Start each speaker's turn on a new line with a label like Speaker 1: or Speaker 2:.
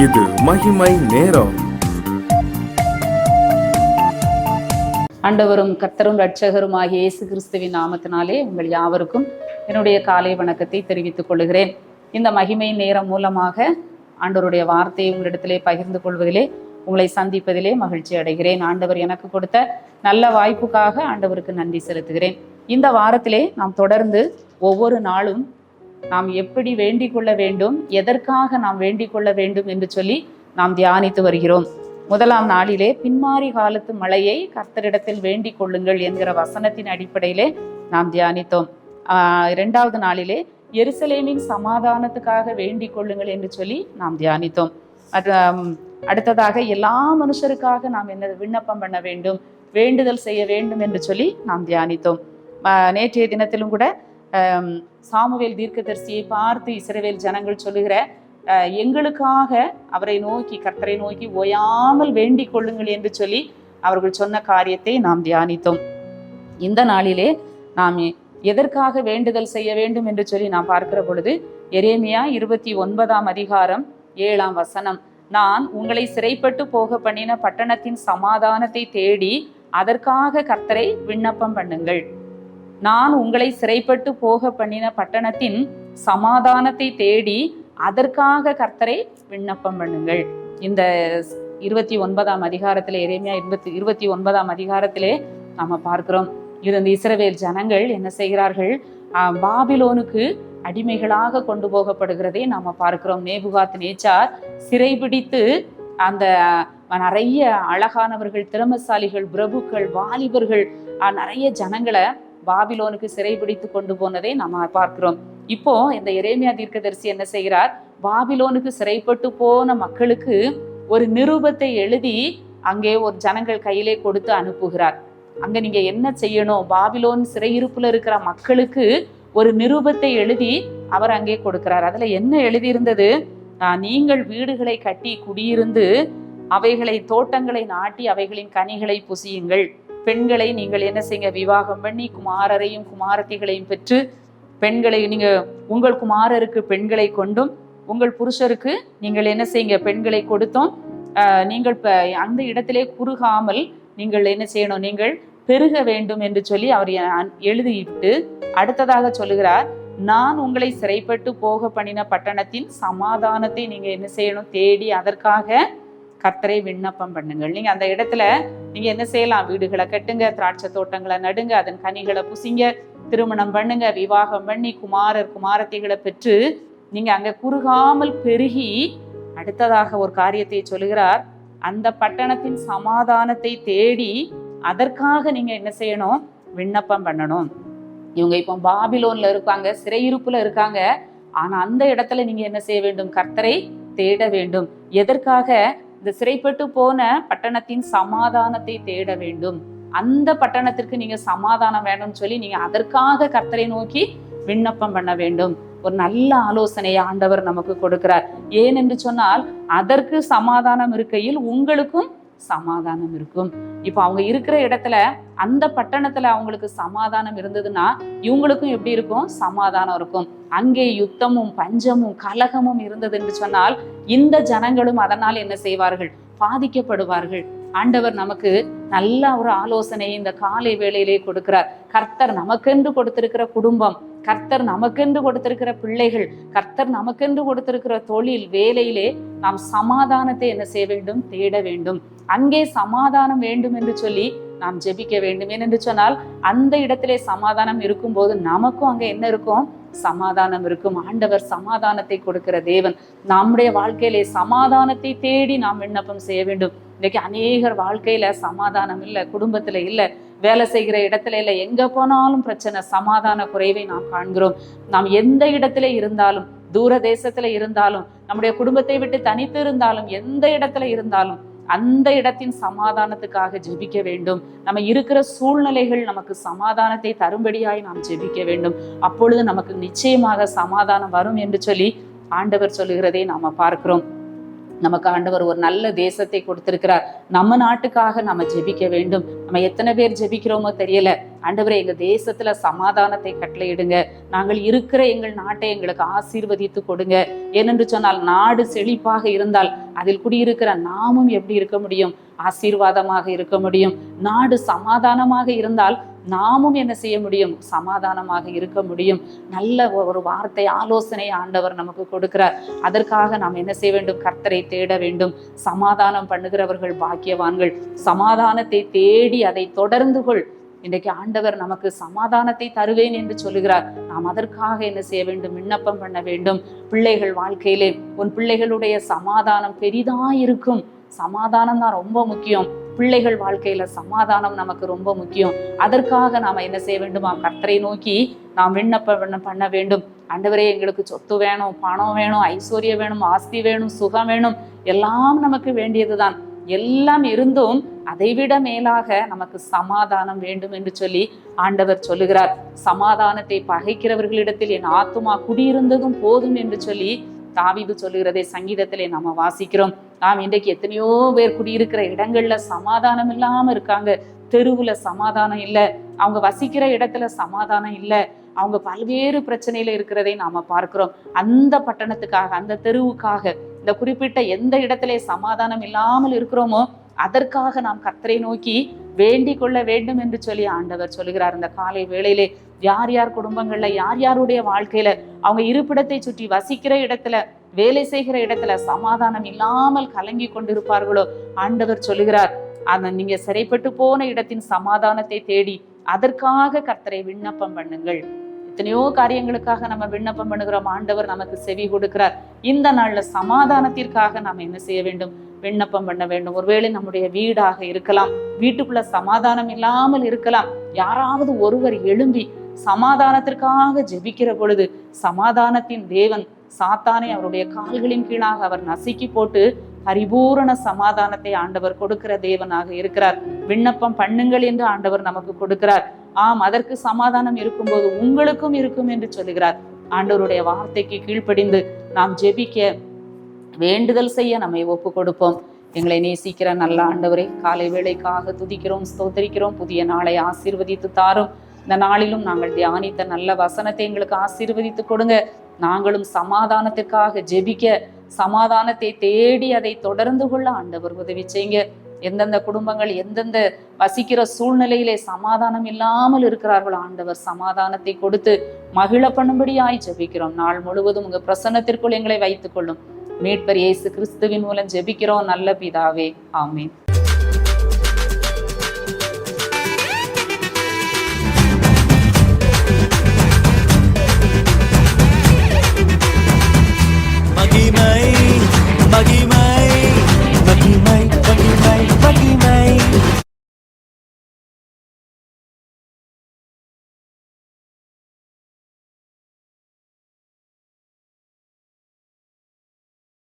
Speaker 1: இது மகிமை நேரம்.
Speaker 2: ஆண்டவரும் கர்த்தரும் இரட்சகருமாகிய இயேசு கிறிஸ்துவின் நாமத்தினாலே உங்கள் யாவருக்கும் என்னுடைய காலை வணக்கத்தை தெரிவித்துக் கொள்கிறேன். இந்த மகிமை நேரம் மூலமாக ஆண்டவருடைய வார்த்தையை உங்களிடத்திலே பகிர்ந்து கொள்வதிலே, உங்களை சந்திப்பதிலே மகிழ்ச்சி அடைகிறேன். ஆண்டவர் எனக்கு கொடுத்த நல்ல வாய்ப்புக்காக ஆண்டவருக்கு நன்றி செலுத்துகிறேன். இந்த வாரத்திலே நாம் தொடர்ந்து ஒவ்வொரு நாளும் நாம் எப்படி வேண்டிக் கொள்ள வேண்டும், எதற்காக நாம் வேண்டிக் கொள்ள வேண்டும் என்று சொல்லி நாம் தியானித்து வருகிறோம். முதலாம் நாளிலே பின்மாறி காலத்து மழையை கர்த்தரிடத்தில் வேண்டிக் கொள்ளுங்கள் என்கிற வசனத்தின் அடிப்படையிலே நாம் தியானித்தோம். இரண்டாவது நாளிலே எருசலேமின் சமாதானத்துக்காக வேண்டிக் கொள்ளுங்கள் என்று சொல்லி நாம் தியானித்தோம். அடுத்ததாக எல்லா மனுஷருக்காக நாம் என்ன விண்ணப்பம் பண்ண வேண்டும், வேண்டுதல் செய்ய வேண்டும் என்று சொல்லி நாம் தியானித்தோம். நேற்றைய தினத்திலும் கூட சாமுவேல் தீர்க்கதரிசியை பார்த்து இஸ்ரவேல் ஜனங்கள் சொல்லுகிற எங்களுக்காக அவரை நோக்கி, கர்த்தரை நோக்கி ஓயாமல் வேண்டிக் கொள்ளுங்கள் என்று சொல்லி அவர்கள் சொன்ன காரியத்தை நாம் தியானித்தோம். இந்த நாளிலே நாம் எதற்காக வேண்டுதல் செய்ய வேண்டும் என்று சொல்லி நாம் பார்க்கிற பொழுது, எரேமியா 29 அதிகாரம் 7 வசனம், நான் உங்களை சிறைப்பட்டு போக பண்ணின பட்டணத்தின் சமாதானத்தை தேடி அதற்காக கர்த்தரை விண்ணப்பம் பண்ணுங்கள். நான் உங்களை சிறைப்பட்டு போக பண்ணின பட்டணத்தின் சமாதானத்தை தேடி அதற்காக கர்த்தரை விண்ணப்பம் பண்ணுங்கள். இந்த 29 அதிகாரத்திலே, எரேமியா 29 அதிகாரத்திலே நாம பார்க்கிறோம். இந்த இஸ்ரவேல் ஜனங்கள் என்ன செய்கிறார்கள், பாபிலோனுக்கு அடிமைகளாக கொண்டு போகப்படுகிறதை நாம பார்க்கிறோம். நேபுகாத் நேச்சார் சிறைபிடித்து அந்த நிறைய அழகானவர்கள், திறமசாலிகள், பிரபுக்கள், வாலிபர்கள், நிறைய ஜனங்களை பாபிலோனுக்கு சிறைபிடித்து கொண்டு போனதை நம்ம பார்க்கிறோம். இப்போ இந்த எரேமியா தீர்க்கதரிசி என்ன செய்கிறார், பாபிலோனுக்கு சிறைப்பட்டு போன மக்களுக்கு ஒரு நிருபத்தை எழுதி அங்கே ஒரு ஜனங்கள் கையிலே கொடுத்து அனுப்புகிறார். அங்க நீங்க என்ன செய்யணும், பாபிலோன் சிறையிருப்புல இருக்கிற மக்களுக்கு ஒரு நிருபத்தை எழுதி அவர் அங்கே கொடுக்கிறார். அதுல என்ன எழுதியிருந்தது, நீங்கள் வீடுகளை கட்டி குடியிருந்து அவைகளை தோட்டங்களை நாட்டி அவைகளின் கனிகளை புசியுங்கள். பெண்களை நீங்கள் என்ன செய்யுங்க, விவாகம் பண்ணி குமாரரையும் குமாரத்திகளையும் பெற்று பெண்களை நீங்க உங்கள் குமாரருக்கு பெண்களை கொண்டும் உங்கள் புருஷருக்கு நீங்கள் என்ன செய்யுங்க, பெண்களை கொடுத்தோம். நீங்கள் அந்த இடத்திலே குறுகாமல் நீங்கள் என்ன செய்யணும், நீங்கள் பெருக வேண்டும் என்று சொல்லி அவர் எழுதிட்டு அடுத்ததாக சொல்லுகிறார், நான் உங்களை சிறைப்பட்டு போக பண்ணின பட்டணத்தின் சமாதானத்தை நீங்க என்ன செய்யணும், தேடி அதற்காக கர்த்தரை விண்ணப்பம் பண்ணுங்கள். நீங்க அந்த இடத்துல நீங்க என்ன செய்யலாம், வீடுகளை கட்டுங்க, திராட்சை தோட்டங்களை நடுங்க, அதன் கனிகளை புசிங்க, திருமணம் பண்ணுங்க, விவாகம் பண்ணி குமாரர் குமாரத்திகளை பெற்று நீங்க அங்க குறுகாமல் பெருகி அடுத்ததாக ஒரு காரியத்தை சொல்லுகிறார், அந்த பட்டணத்தின் சமாதானத்தை தேடி அதற்காக நீங்க என்ன செய்யணும், விண்ணப்பம் பண்ணணும். இவங்க இப்போ பாபிலோன்ல இருக்காங்க, சிறையிருப்புல இருக்காங்க. ஆனா அந்த இடத்துல நீங்க என்ன செய்ய வேண்டும், கர்த்தரை தேட வேண்டும். எதற்காக, இந்த சிறைப்பட்டு போன பட்டணத்தின் சமாதானத்தை தேட வேண்டும். அந்த பட்டணத்திற்கு நீங்க சமாதானம் வேணும்னு சொல்லி நீங்க அதற்காக கர்த்தரை நோக்கி விண்ணப்பம் பண்ண வேண்டும். ஒரு நல்ல ஆலோசனையை ஆண்டவர் நமக்கு கொடுக்கிறார். ஏனென்று சொன்னால் அதற்கு சமாதானம் இருக்கையில் உங்களுக்கும் சமாதானம் இருக்கும். இப்ப அவங்க இருக்கிற இடத்துல, அந்த பட்டணத்துல அவங்களுக்கு சமாதானம் இருந்ததுன்னா இவங்களுக்கும் எப்படி இருக்கும், சமாதானம் இருக்கும். அங்கே யுத்தமும் பஞ்சமும் கலகமும் இருந்தது என்று சொன்னால் இந்த ஜனங்களும் அதனால் என்ன செய்வார்கள், பாதிக்கப்படுவார்கள். ஆண்டவர் நமக்கு நல்ல ஒரு ஆலோசனை இந்த காலை வேளையிலே கொடுக்கிறார். கர்த்தர் நமக்கென்று கொடுத்திருக்கிற குடும்பம், கர்த்தர் நமக்கென்று கொடுத்திருக்கிற பிள்ளைகள், கர்த்தர் நமக்கென்று கொடுத்திருக்கிற தொழில், வேலையிலே நாம் சமாதானத்தை என்ன செய்ய வேண்டும், தேட வேண்டும். அங்கே சமாதானம் வேண்டும் என்று சொல்லி நாம் ஜெபிக்க வேண்டும். ஏனென்று சொன்னால் அந்த இடத்திலே சமாதானம் இருக்கும்போது நமக்கும் அங்க என்ன இருக்கும், சமாதானம் இருக்கும். ஆண்டவர் சமாதானத்தை கொடுக்கிற தேவன். நம்முடைய வாழ்க்கையிலே சமாதானத்தை தேடி நாம் விண்ணப்பம் செய்ய வேண்டும். இன்னைக்கு அநேகர் வாழ்க்கையில சமாதானம் இல்லை, குடும்பத்துல இல்லை, வேலை செய்கிற இடத்துல இல்லை, எங்க போனாலும் பிரச்சனை, சமாதான குறைவை நாம் காண்கிறோம். நாம் எந்த இடத்துல இருந்தாலும், தூர தேசத்துல இருந்தாலும், நம்முடைய குடும்பத்தை விட்டு தனித்து இருந்தாலும், எந்த இடத்துல இருந்தாலும் அந்த இடத்தின் சமாதானத்துக்காக ஜெபிக்க வேண்டும். நம்ம இருக்கிற சூழ்நிலைகள் நமக்கு சமாதானத்தை தரும்படியாய் நாம் ஜெபிக்க வேண்டும். அப்பொழுது நமக்கு நிச்சயமாக சமாதானம் வரும் என்று சொல்லி ஆண்டவர் சொல்லுகிறதை நாம பார்க்கிறோம். நமக்கு ஆண்டவர் ஒரு நல்ல தேசத்தை கொடுத்திருக்கிறார். நம்ம நாட்டுக்காக நம்ம ஜெபிக்க வேண்டும். நம்ம எத்தனை பேர் ஜெபிக்கிறோமோ தெரியல. ஆண்டவரே, எங்க தேசத்துல சமாதானத்தை கட்டளையிடுங்க. நாங்கள் இருக்கிற எங்கள் நாட்டை எங்களுக்கு ஆசீர்வதித்து கொடுங்க. ஏனென்று சொன்னால், நாடு செழிப்பாக இருந்தால் அதில் குடியிருக்கிற நாமும் எப்படி இருக்க முடியும்? ஆசீர்வாதமாக இருக்க முடியும். நாடு சமாதானமாக இருந்தால் நாமும் என்ன செய்ய முடியும்? சமாதானமாக இருக்க முடியும். நல்ல ஒரு வார்த்தை, ஆலோசனை ஆண்டவர் நமக்கு கொடுக்கிறார். அதற்காக நாம் என்ன செய்ய வேண்டும்? கர்த்தரை தேட வேண்டும். சமாதானம் பண்ணுகிறவர்கள் பாக்கியவான்கள். சமாதானத்தை தேடி அதை தொடர்ந்து கொள். இன்றைக்கு ஆண்டவர் நமக்கு சமாதானத்தை தருவேன் என்று சொல்லுகிறார். நாம் அதற்காக என்ன செய்ய வேண்டும்? விண்ணப்பம் பண்ண வேண்டும். பிள்ளைகள் வாழ்க்கையிலே உன் பிள்ளைகளுடைய சமாதானம் பெரிதாயிருக்கும். சமாதானம் தான் ரொம்ப முக்கியம். பிள்ளைகள் வாழ்க்கையில சமாதானம் நமக்கு ரொம்ப முக்கியம். அதற்காக நாம என்ன செய்ய வேண்டுமா? கர்த்தரை நோக்கி நாம் விண்ணப்பம் பண்ண வேண்டும். ஆண்டவரே, எங்களுக்கு சொத்து வேணும், பணம் வேணும், ஐஸ்வர்யம் வேணும், ஆஸ்தி வேணும், சுகம் வேணும், எல்லாம் நமக்கு வேண்டியதுதான். எல்லாம் இருந்தும் அதைவிட மேலாக நமக்கு சமாதானம் வேண்டும் என்று சொல்லி ஆண்டவர் சொல்லுகிறார். சமாதானத்தை பகைக்கிறவர்களிடத்தில் என் ஆத்துமா குடியிருந்ததும் போதும் என்று சொல்லி தாவீது சொல்லுகிறதை சங்கீதத்திலே நாம வாசிக்கிறோம். இன்றைக்கு எத்தனையோ பேர் குடியிருக்கிற இடங்கள்ல சமாதானம் இல்லாம இருக்காங்க. தெருவுல சமாதானம் இல்லை, அவங்க வசிக்கிற இடத்துல சமாதானம் இல்லை, அவங்க பல்வேறு பிரச்சனையில இருக்கிறதை நாம பார்க்கிறோம். அந்த பட்டணத்துக்காக, அந்த தெருவுக்காக, இந்த குறிப்பிட்ட எந்த இடத்துல சமாதானம் இல்லாமல் இருக்கிறோமோ அதற்காக நாம் கர்த்தரை நோக்கி வேண்டிக் கொள்ள வேண்டும் என்று சொல்லி ஆண்டவர் சொல்லுகிறார். இந்த காலை வேளையிலே யார் யார் குடும்பங்கள்ல, யார் யாருடைய வாழ்க்கையில, அவங்க இருப்பிடத்தை சுற்றி வசிக்கிற இடத்துல, வேலை செய்கிற இடத்துல சமாதானம் இல்லாமல் கலங்கி கொண்டிருப்பார்களோ, ஆண்டவர் சொல்லுகிறார், நீங்க சிறைப்பட்டு போன இடத்தின் சமாதானத்தை தேடி அதற்காக கர்த்தரை விண்ணப்பம் பண்ணுங்கள். எத்தனையோ காரியங்களுக்காக நம்ம விண்ணப்பம் பண்ணுகிறோம். ஆண்டவர் நமக்கு செவி கொடுக்கிறார். இந்த நாள்ல சமாதானத்திற்காக நாம் என்ன செய்ய வேண்டும்? விண்ணப்பம் பண்ண வேண்டும். ஒருவேளை நம்முடைய வீடாக இருக்கலாம், வீட்டுக்குள்ள சமாதானம் இல்லாமல் இருக்கலாம். யாராவது ஒருவர் எழும்பி சமாதானத்திற்காக ஜெபிக்கிற பொழுது சமாதானத்தின் தேவன் சாத்தானை அவருடைய கால்களின் கீழாக அவர் நசுக்கி போட்டு பரிபூரண சமாதானத்தை ஆண்டவர் கொடுக்கிற தேவனாக இருக்கிறார். விண்ணப்பம் பண்ணுங்கள் என்று ஆண்டவர் நமக்கு கொடுக்கிறார். அதற்கு சமாதானம் இருக்கும்போது உங்களுக்கும் இருக்கும் என்று சொல்லுகிறார். ஆண்டவருடைய வார்த்தைக்கு கீழ்ப்படிந்து நாம் ஜெபிக்க, வேண்டுதல் செய்ய நம்மை ஒப்பு கொடுப்போம். எங்களை நேசிக்கிற நல்ல ஆண்டவரே, காலை வேளைக்காக துதிக்கிறோம், ஸ்தோத்திரிக்கிறோம். புதிய நாளை ஆசீர்வதித்து தாரும். இந்த நாளிலும் நாங்கள் தியானித்த நல்ல வசனத்தை எங்களுக்கு ஆசீர்வதித்து கொடுங்க. நாங்களும் சமாதானத்திற்காக ஜெபிக்க, சமாதானத்தை தேடி அதை தொடர்ந்து கொள்ள ஆண்டவர் உதவி செய்யுங்க. எந்தெந்த குடும்பங்கள் எந்தெந்த வசிக்கிற சூழ்நிலையிலே சமாதானம் இல்லாமல் இருக்கிறார்களோ ஆண்டவர் சமாதானத்தை கொடுத்து மகிழ பண்ணும்படியாய் ஜெபிக்கிறோம். நாள் முழுவதும் உங்க பிரசன்னத்திற்குள் எங்களை வைத்துக் கொள்ளும். மீட்பர் இயேசு கிறிஸ்துவின் மூலம் ஜெபிக்கிறோம் நல்ல பிதாவே, ஆமீன்.